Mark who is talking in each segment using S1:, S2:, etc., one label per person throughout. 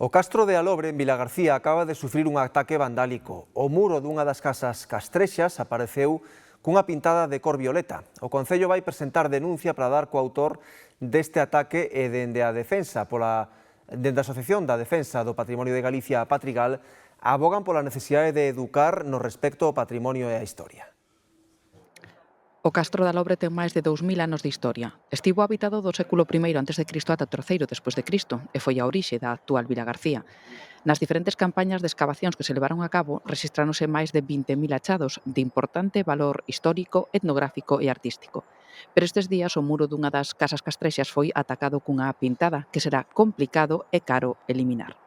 S1: O Castro de Alobre, en Vilagarcía, acaba de sufrir un ataque vandálico. O muro dunha das casas castrexas apareceu cunha pintada de cor violeta. O Concello vai presentar denuncia para dar co autor deste ataque e dende a Asociación da Defensa do Patrimonio de Galicia, a Patrigal, abogan pola necesidade de educar no respecto ao patrimonio e á historia.
S2: O Castro de Alobre ten máis de 2000 anos de historia. Estivo habitado do século I a.C. ata o III despois de Cristo e foi a orixe da actual Vilagarcía. Nas diferentes campañas de escavacións que se levaron a cabo, rexistráronse máis de 20.000 achados de importante valor histórico, etnográfico e artístico. Pero estes días o muro dunha das casas castrexas foi atacado cunha pintada que será complicado e caro eliminar.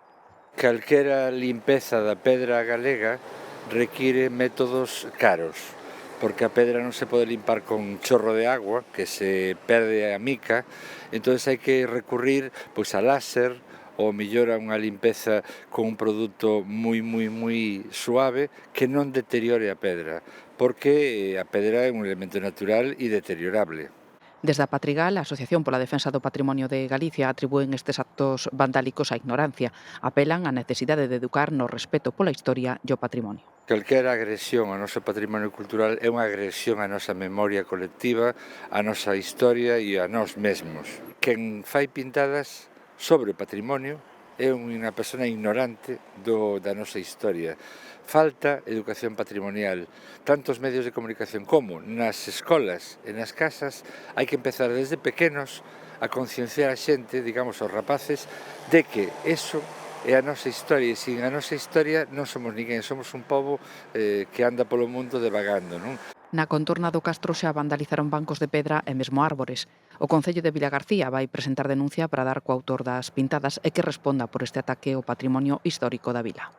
S3: Calquera limpeza da pedra galega require métodos caros, porque a pedra non se pode limpar con chorro de agua, que se perde a mica, entón hai que recurrir pois a láser ou mellor a unha limpeza con un produto moi suave que non deteriore a pedra, porque a pedra é un elemento natural e deteriorable.
S2: Desde a Patrigal, a Asociación pola Defensa do Patrimonio de Galicia atribúen estes actos vandálicos á ignorancia. Apelan á necesidade de educar no respeto pola historia e o patrimonio.
S3: Calquera agresión ao noso patrimonio cultural é unha agresión á nosa memoria colectiva, á nosa historia e a nós mesmos. Quen fai pintadas sobre o patrimonio é unha persona ignorante da nosa historia. Falta educación patrimonial, tanto os medios de comunicación como nas escolas e nas casas. Hai que empezar desde pequenos a concienciar a xente, digamos, aos rapaces, de que eso é a nosa historia, e sin a nosa historia non somos ninguén, somos un pobo que anda polo mundo devagando, non?
S2: Na contorna do Castro xa vandalizaron bancos de pedra e mesmo árbores. O Concello de Vilagarcía vai presentar denuncia para dar co autor das pintadas e que responda por este ataque ao patrimonio histórico da vila.